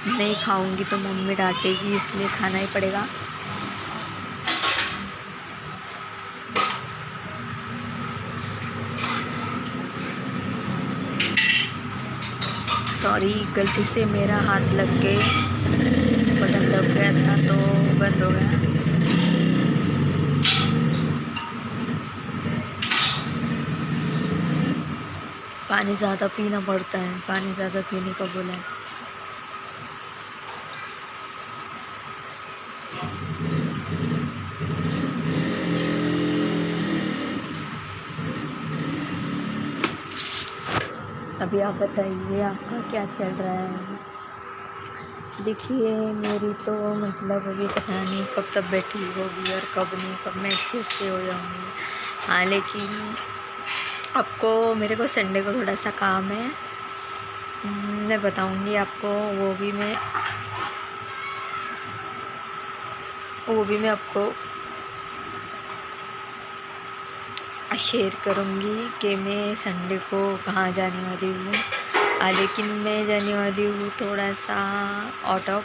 नहीं खाऊंगी तो मम्मी डांटेगी, इसलिए खाना ही पड़ेगा। सॉरी, गलती से मेरा हाथ लग के बटन दब गया था तो बंद हो गया। पानी ज़्यादा पीना पड़ता है, पानी ज़्यादा पीने को बोला है। अभी आप बताइए आपका क्या चल रहा है। देखिए मेरी तो मतलब अभी पता नहीं कब तबीयत ठीक होगी और कब नहीं, कब मैं अच्छे से हो जाऊँगी। हाँ लेकिन आपको, मेरे को संडे को थोड़ा सा काम है, मैं बताऊँगी आपको। वो भी मैं आपको शेयर करूँगी कि मैं संडे को कहाँ जाने वाली हूँ। लेकिन मैं जाने वाली हूँ थोड़ा सा आउट ऑफ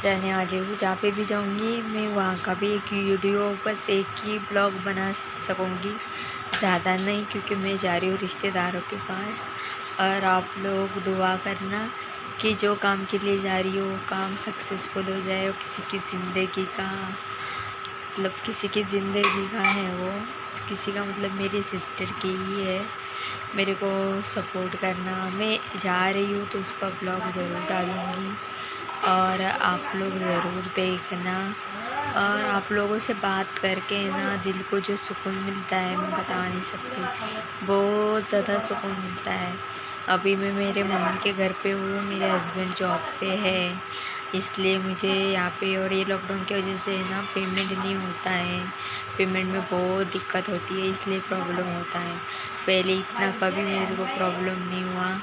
जाने वाली हूँ। जहाँ पे भी जाऊँगी मैं वहाँ का भी एक वीडियो, बस एक ही ब्लॉग बना सकूँगी, ज़्यादा नहीं, क्योंकि मैं जा रही हूँ रिश्तेदारों के पास। और आप लोग दुआ करना कि जो काम के लिए जा रही हो वो काम सक्सेसफुल हो जाए, और किसी की ज़िंदगी का मतलब किसी की ज़िंदगी का है वो, किसी का मतलब मेरी सिस्टर की ही है। मेरे को सपोर्ट करना, मैं जा रही हूँ तो उसका ब्लॉग ज़रूर डालूँगी और आप लोग ज़रूर देखना। और आप लोगों से बात करके ना दिल को जो सुकून मिलता है मैं बता नहीं सकती, बहुत ज़्यादा सुकून मिलता है। अभी मैं मेरे मम्मी के घर पे हूँ, मेरे हस्बैंड जॉब पे है, इसलिए मुझे यहाँ पे, और ये लॉकडाउन की वजह से ना पेमेंट नहीं होता है, पेमेंट में बहुत दिक्कत होती है, इसलिए प्रॉब्लम होता है। पहले इतना कभी मेरे को प्रॉब्लम नहीं हुआ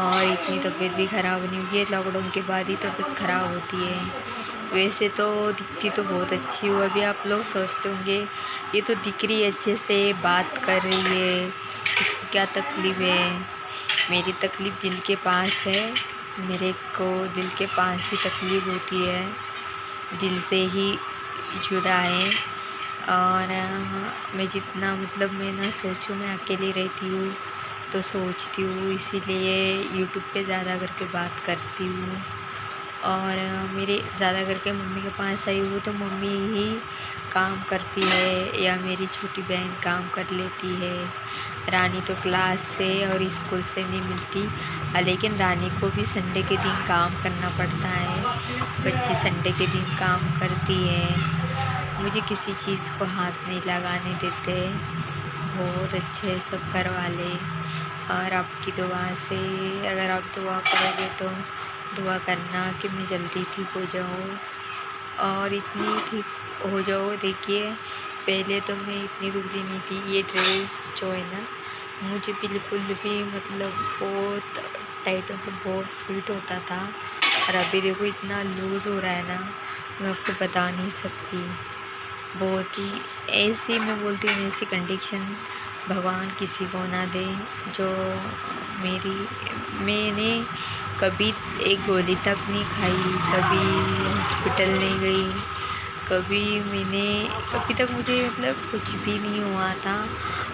और इतनी तबीयत भी ख़राब नहीं हुई है। लॉकडाउन के बाद ही तबीयत ख़राब होती है। वैसे तो दिखती तो बहुत अच्छी हूँ। अभी आप लोग सोचते होंगे ये तो दिख रही है अच्छे से, बात कर रही है, इसको क्या तकलीफ़ है। मेरी तकलीफ़ दिल के पास है, मेरे को दिल के पास ही तकलीफ़ होती है, दिल से ही जुड़ा है। और मैं जितना मतलब मैं ना सोचूं, मैं अकेली रहती हूँ तो सोचती हूँ, इसीलिए यूट्यूब पे ज़्यादा करके बात करती हूँ। और मेरे ज़्यादा करके मम्मी के पास आई हूँ तो मम्मी ही काम करती है या मेरी छोटी बहन काम कर लेती है। रानी तो क्लास से और स्कूल से नहीं मिलती, लेकिन रानी को भी संडे के दिन काम करना पड़ता है। बच्ची संडे के दिन काम करती है, मुझे किसी चीज़ को हाथ नहीं लगाने देते, बहुत अच्छे सब घर वाले। और आपकी दुआ से, अगर आप दुआ करोगे तो दुआ करना कि मैं जल्दी ठीक हो जाऊँ और इतनी ठीक हो जाऊँ। देखिए पहले तो मैं इतनी दुबली नहीं थी, ये ड्रेस जो है ना मुझे बिल्कुल भी मतलब बहुत टाइट, मतलब बहुत फिट होता था, और अभी देखो इतना लूज़ हो रहा है ना, मैं आपको बता नहीं सकती। बहुत ही ऐसी, मैं बोलती हूँ ऐसी कंडीशन भगवान किसी को ना दे जो मेरी। मैंने कभी एक गोली तक नहीं खाई, कभी हॉस्पिटल नहीं गई, कभी तक मुझे मतलब कुछ भी नहीं हुआ था।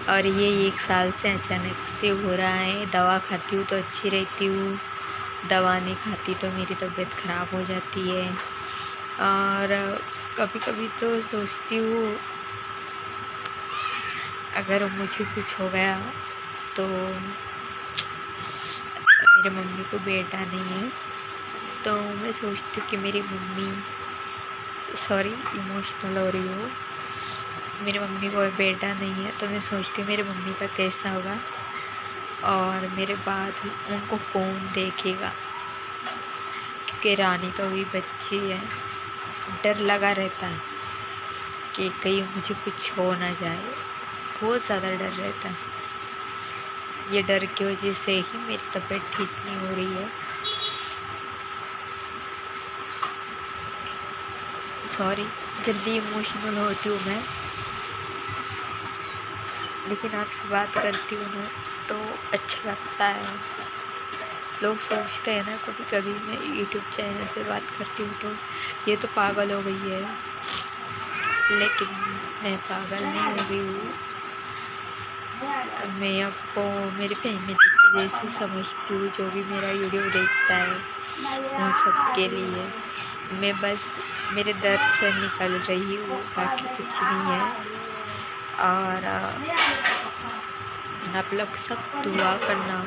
और ये 1 साल से अचानक से हो रहा है। दवा खाती हूँ तो अच्छी रहती हूँ, दवा नहीं खाती तो मेरी तबीयत ख़राब हो जाती है। और कभी कभी तो सोचती हूँ अगर मुझे कुछ हो गया तो, मेरे मम्मी को बेटा नहीं है तो मैं सोचती हूँ कि मेरी मम्मी, सॉरी इमोशनल हो रही हूँ, मेरी मम्मी को बेटा नहीं है तो मैं सोचती हूँ मेरी मम्मी का कैसा होगा और मेरे बाद उनको कौन देखेगा, क्योंकि रानी तो अभी बच्ची है। डर लगा रहता है कि कहीं मुझे कुछ हो ना जाए, बहुत ज़्यादा डर रहता है। ये डर की वजह से ही मेरी तबीयत ठीक नहीं हो रही है। सॉरी, जल्दी इमोशनल होती हूँ मैं, लेकिन आपसे बात करती हूँ ना तो अच्छा लगता है। लोग सोचते हैं ना कभी कभी मैं यूट्यूब चैनल पे बात करती हूँ तो ये तो पागल हो गई है, लेकिन मैं पागल नहीं हो गई हूँ। मैं आपको मेरी फैमिली की जैसी समझती हूँ। जो भी मेरा वीडियो देखता है उन सब के लिए मैं बस मेरे दर्द से निकल रही हूँ, बाकी कुछ नहीं है। और आप लोग सब दुआ करना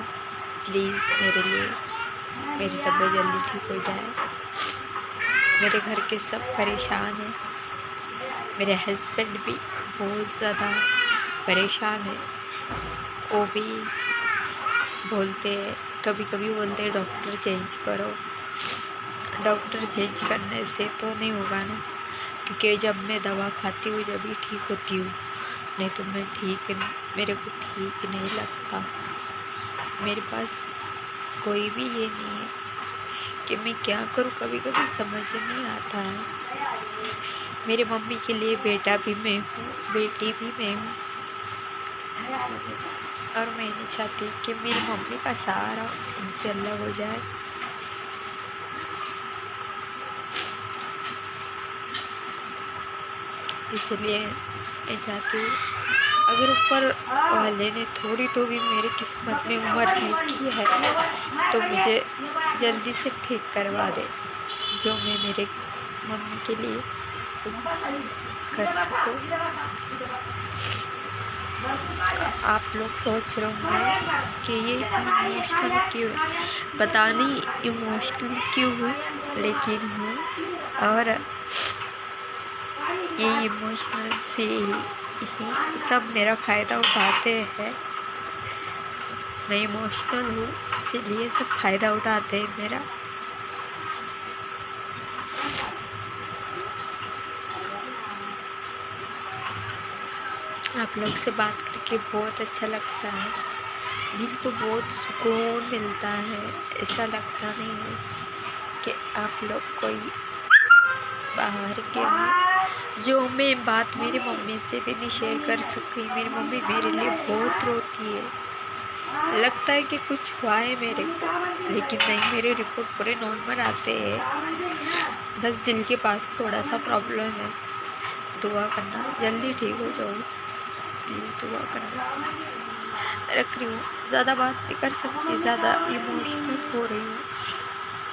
प्लीज़ मेरे लिए, मेरी तबीयत जल्दी ठीक हो जाए। मेरे घर के सब परेशान हैं, मेरे हस्बैंड भी बहुत ज़्यादा परेशान है। वो भी बोलते कभी कभी बोलते डॉक्टर चेंज करो। डॉक्टर चेंज करने से तो नहीं होगा ना, क्योंकि जब मैं दवा खाती हूँ जब भी ठीक होती हूँ, नहीं तो मेरे को ठीक नहीं लगता। मेरे पास कोई भी ये नहीं है कि मैं क्या करूँ, कभी कभी समझ नहीं आता है। मेरी मम्मी के लिए बेटा भी मैं हूँ, बेटी भी मैं हूँ, और मैं नहीं चाहती कि मेरी मम्मी का सहारा उनसे अलग हो जाए। इसलिए मैं चाहती हूँ अगर ऊपर वाले ने थोड़ी तो भी मेरी किस्मत में उम्र लिखी है तो मुझे जल्दी से ठीक करवा दे, जो मैं मेरे मम्मी के लिए कुछ कर सकूँ। आप लोग सोच रहे होंगे कि ये इमोशनल क्यों है, पता नहीं इमोशनल क्यों हूँ, लेकिन हूँ। और ये इमोशनल से ही सब मेरा फ़ायदा उठाते हैं। मैं इमोशनल हूँ इसीलिए सब फ़ायदा उठाते हैं मेरा। आप लोग से बात करके बहुत अच्छा लगता है, दिल को बहुत सुकून मिलता है। ऐसा लगता नहीं है कि आप लोग कोई बाहर के हो। जो मैं बात मेरी मम्मी से भी नहीं शेयर कर सकती। मेरी मम्मी मेरे लिए बहुत रोती है, लगता है कि कुछ हुआ है मेरे को, लेकिन नहीं, मेरे रिपोर्ट पूरे नॉर्मल आते हैं। बस दिल के पास थोड़ा सा प्रॉब्लम है। दुआ करना जल्दी ठीक हो जाओ, प्लीज़ दुआ करना। रख रही हूँ, ज़्यादा बात नहीं कर सकती, ज़्यादा इमोशनल हो रही हूँ।